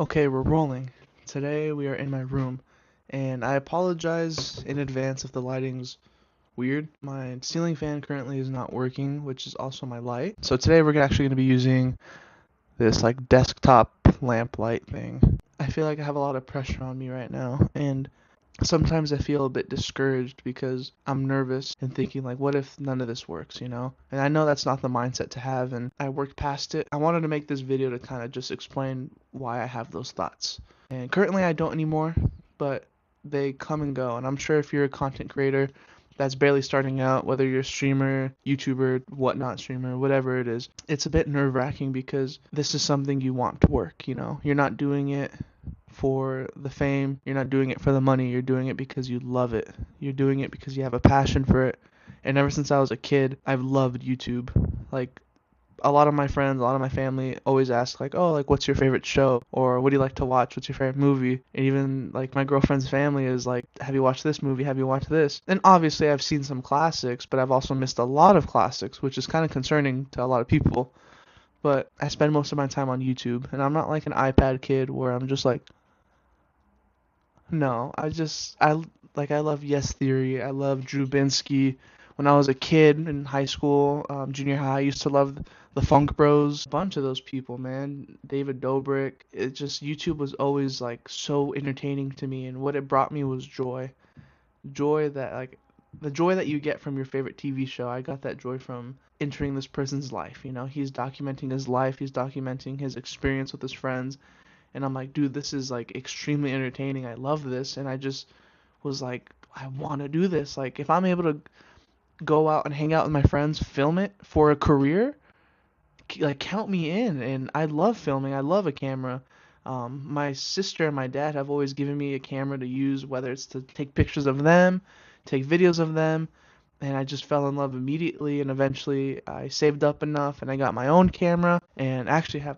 Okay, we're rolling. Today we are in my room, and I apologize in advance if the lighting's weird. My ceiling fan currently is not working, which is also my light. So today we're actually going to be using this like desktop lamp light thing. I feel like I have a lot of pressure on me right now, and sometimes I feel a bit discouraged because I'm nervous and thinking like, what if none of this works, you know? And I know that's not the mindset to have, and I worked past it. I wanted to make this video to kind of just explain why I have those thoughts. And currently I don't anymore, but they come and go. And I'm sure if you're a content creator that's barely starting out, whether you're a streamer, YouTuber, whatnot streamer, whatever it is, it's a bit nerve-wracking because this is something you want to work, you know? You're not doing it for the fame, you're not doing it for the money, you're doing it because you love it. You're doing it because you have a passion for it. And ever since I was a kid, I've loved YouTube. Like, a lot of my friends, a lot of my family always ask like, oh, like what's your favorite show, or what do you like to watch, what's your favorite movie? And even like my girlfriend's family is like, have you watched this movie, have you watched this? And obviously I've seen some classics, but I've also missed a lot of classics, which is kind of concerning to a lot of people. But I spend most of my time on YouTube, and I'm not like an iPad kid where I'm just like, no, I love Yes Theory. I love Drew Binsky. When I was a kid in high school, junior high, I used to love the Funk Bros. A bunch of those people, man. David Dobrik. It just YouTube was always like so entertaining to me, and what it brought me was joy. Joy that like the joy that you get from your favorite TV show. I got that joy from entering this person's life. You know, he's documenting his life. He's documenting his experience with his friends, and I'm like, dude, this is like extremely entertaining. I love this, and I just was like, I want to do this. Like, if I'm able to go out and hang out with my friends, film it for a career, like count me in. And I love filming. I love a camera. My sister and my dad have always given me a camera to use, whether it's to take pictures of them, take videos of them, and I just fell in love immediately. And eventually, I saved up enough, and I got my own camera, and actually have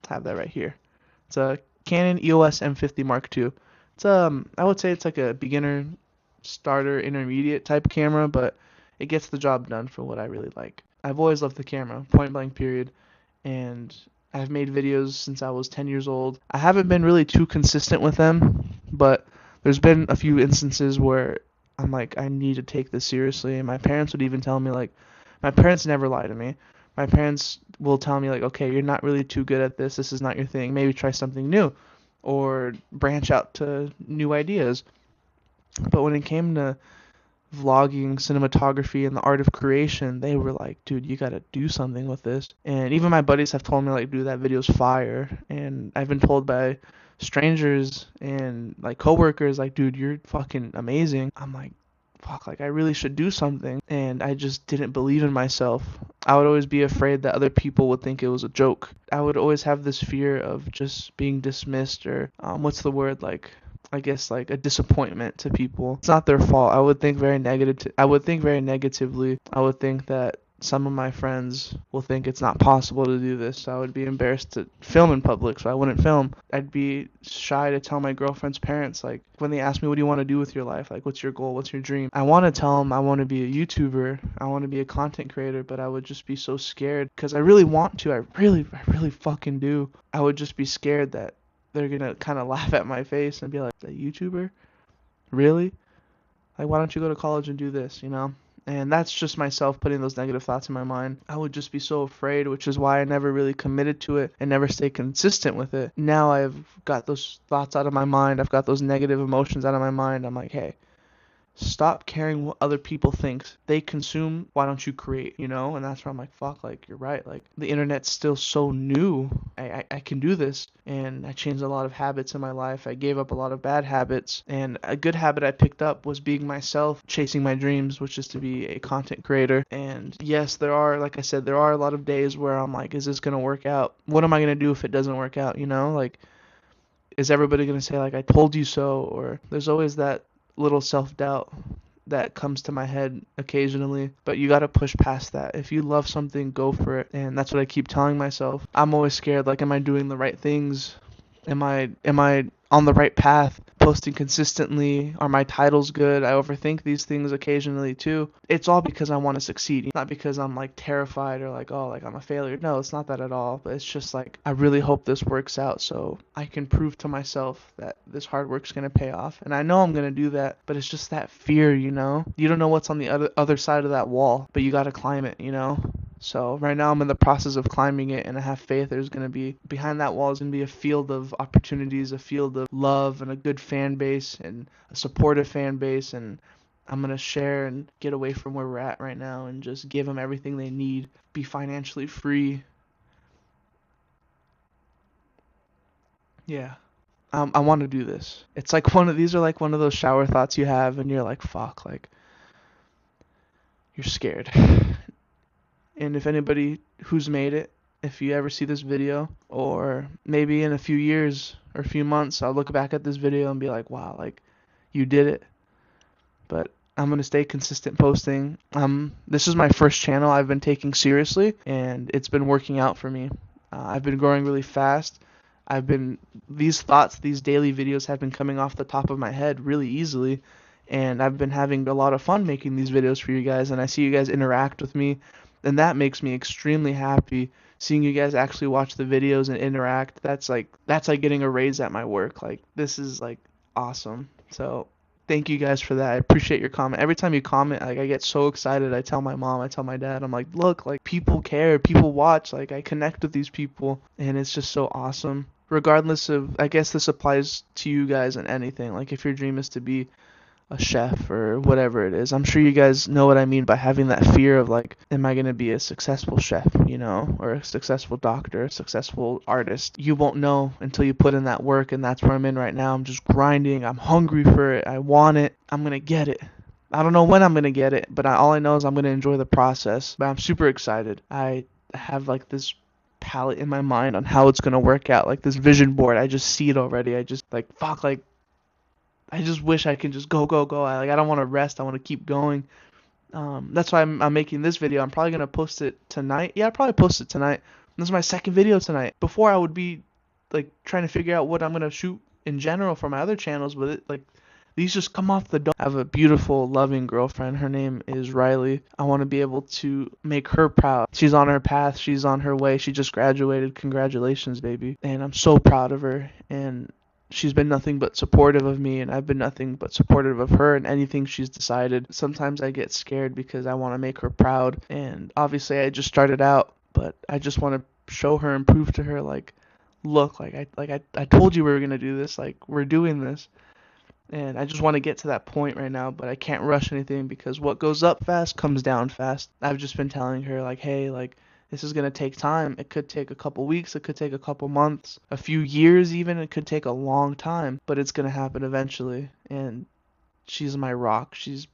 that right here. It's a Canon EOS M50 Mark II. It's I would say it's like a beginner, starter, intermediate type camera, but it gets the job done for what I really like. I've always loved the camera, point blank period, and I've made videos since I was 10 years old. I haven't been really too consistent with them, but there's been a few instances where I'm like, I need to take this seriously, and my parents would even tell me like, my parents never lie to me. My parents will tell me like, okay, you're not really too good at this. This is not your thing. Maybe try something new, or branch out to new ideas. But when it came to vlogging, cinematography, and the art of creation, they were like, dude, you gotta do something with this. And even my buddies have told me like, dude, that video's fire. And I've been told by strangers and like coworkers like, dude, you're fucking amazing. I'm like, fuck, like I really should do something. And I just didn't believe in myself. I would always be afraid that other people would think it was a joke. I would always have this fear of just being dismissed, or what's the word, like, I guess like a disappointment to people. It's not their fault. I would think very I would think very negatively. I would think that some of my friends will think it's not possible to do this. I would be embarrassed to film in public, so I wouldn't film. I'd be shy to tell my girlfriend's parents, like, when they ask me, what do you want to do with your life? Like, what's your goal? What's your dream? I want to tell them I want to be a YouTuber. I want to be a content creator, but I would just be so scared because I really want to. I really fucking do. I would just be scared that they're going to kind of laugh at my face and be like, a YouTuber? Really? Like, why don't you go to college and do this, you know? And that's just myself putting those negative thoughts in my mind. I would just be so afraid, which is why I never really committed to it and never stayed consistent with it. Now I've got those thoughts out of my mind. I've got those negative emotions out of my mind. I'm like, hey, stop caring what other people think. They consume, why don't you create, you know? And that's where I'm like, fuck, like, you're right. Like, the internet's still so new. I can do this. And I changed a lot of habits in my life. I gave up a lot of bad habits. And a good habit I picked up was being myself, chasing my dreams, which is to be a content creator. And yes, there are, like I said, there are a lot of days where I'm like, is this going to work out? What am I going to do if it doesn't work out, you know? Like, is everybody going to say, like, I told you so? Or there's always that little self-doubt that comes to my head occasionally, but you got to push past that. If you love something, go for it. And that's what I keep telling myself. I'm always scared, like, am I doing the right things? Am I on the right path? posting consistently? Are my titles good? I overthink these things occasionally too. It's all because I want to succeed, not because I'm like terrified or like, oh, like I'm a failure. No, it's not that at all. But it's just like I really hope this works out so I can prove to myself that this hard work's gonna pay off. And I know I'm gonna do that, but it's just that fear, you know? You don't know what's on the other side of that wall, but you gotta climb it, you know? So right now I'm in the process of climbing it, and I have faith there's going to be, behind that wall is going to be a field of opportunities, a field of love, and a good fan base, and a supportive fan base, and I'm going to share and get away from where we're at right now and just give them everything they need, be financially free. Yeah. I want to do this. It's like these are like one of those shower thoughts you have, and you're like, fuck, like, you're scared. And if anybody who's made it, if you ever see this video, or maybe in a few years or a few months, I'll look back at this video and be like, wow, like, you did it. But I'm going to stay consistent posting. This is my first channel I've been taking seriously, and it's been working out for me. I've been growing really fast. These thoughts, these daily videos have been coming off the top of my head really easily, and I've been having a lot of fun making these videos for you guys, and I see you guys interact with me, and that makes me extremely happy. Seeing you guys actually watch the videos and interact, that's like getting a raise at my work. Like, this is like awesome. So thank you guys for that. I appreciate your comment. Every time you comment, like, I get so excited. I tell my mom, I tell my dad, I'm like, look, like, people care, people watch, like, I connect with these people, and it's just so awesome. Regardless of, I guess this applies to you guys and anything. Like, if your dream is to be a chef or whatever it is, I'm sure you guys know what I mean by having that fear of, like, am I going to be a successful chef, you know, or a successful doctor, a successful artist? You won't know until you put in that work, and that's where I'm in right now. I'm just grinding. I'm hungry for it. I want it. I'm going to get it. I don't know when I'm going to get it, but all I know is I'm going to enjoy the process. But I'm super excited. I have, like, this palette in my mind on how it's going to work out, like this vision board. I just see it already. I just, like, fuck, like, I just wish I could just go. I don't want to rest. I want to keep going. That's why I'm making this video. I'm probably going to post it tonight. Yeah, I'll probably post it tonight. This is my second video tonight. Before, I would be, like, trying to figure out what I'm going to shoot in general for my other channels, but like, these just come off the dome. I have a beautiful, loving girlfriend. Her name is Riley. I want to be able to make her proud. She's on her path. She's on her way. She just graduated. Congratulations, baby. And I'm so proud of her. And she's been nothing but supportive of me, and I've been nothing but supportive of her and anything she's decided. Sometimes I get scared because I want to make her proud, and obviously I just started out, but I just want to show her and prove to her, like, look, I told you we were going to do this, like, we're doing this. And I just want to get to that point right now, but I can't rush anything because what goes up fast comes down fast. I've just been telling her, like, hey, like, this is going to take time. It could take a couple weeks. It could take a couple months, a few years even. It could take a long time, but it's going to happen eventually. And she's my rock. She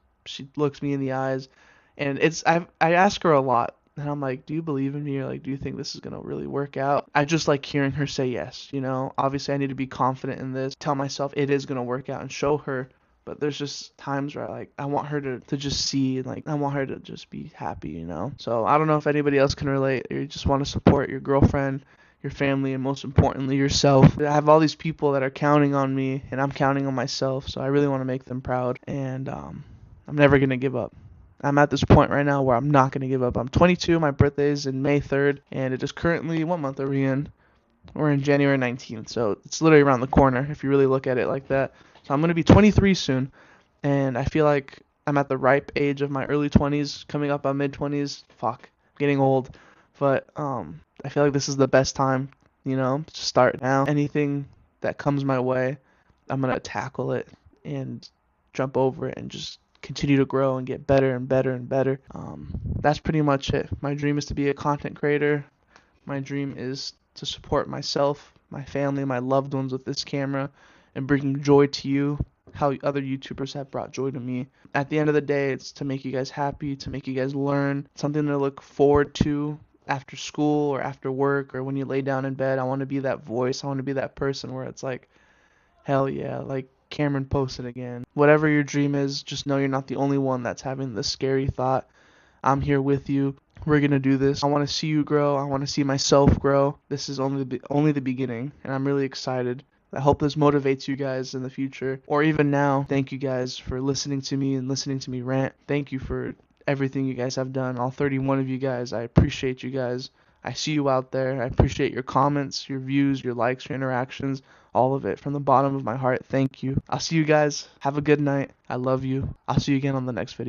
looks me in the eyes, and I ask her a lot. And I'm like, do you believe in me? Or, like, do you think this is going to really work out? I just like hearing her say yes, you know? Obviously, I need to be confident in this, tell myself it is going to work out and show her. But there's just times where, like, I want her to just see, and, like, I want her to just be happy, you know? So I don't know if anybody else can relate, or you just want to support your girlfriend, your family, and most importantly, yourself. I have all these people that are counting on me, and I'm counting on myself, so I really want to make them proud. And I'm never going to give up. I'm at this point right now where I'm not going to give up. I'm 22, my birthday is in May 3rd, and it is currently, what month are we in? We're in January 19th, so it's literally around the corner if you really look at it like that. So I'm going to be 23 soon, and I feel like I'm at the ripe age of my early 20s, coming up on mid-20s. Fuck, I'm getting old, but I feel like this is the best time, you know, to start now. Anything that comes my way, I'm going to tackle it and jump over it and just continue to grow and get better and better and better. That's pretty much it. My dream is to be a content creator. My dream is to support myself, my family, my loved ones with this camera, and bringing joy to you how other YouTubers have brought joy to me. At the end of the day, it's to make you guys happy, to make you guys learn, something to look forward to after school or after work or when you lay down in bed. I want to be that voice. I want to be that person where it's like, hell yeah, like, Cameron posted again. Whatever your dream is, just know you're not the only one that's having this scary thought. I'm here with you. We're going to do this. I want to see you grow. I want to see myself grow. This is only the beginning, and I'm really excited. I hope this motivates you guys in the future or even now. Thank you guys for listening to me and listening to me rant. Thank you for everything you guys have done. All 31 of you guys. I appreciate you guys. I see you out there. I appreciate your comments, your views, your likes, your interactions, all of it from the bottom of my heart. Thank you. I'll see you guys. Have a good night. I love you. I'll see you again on the next video.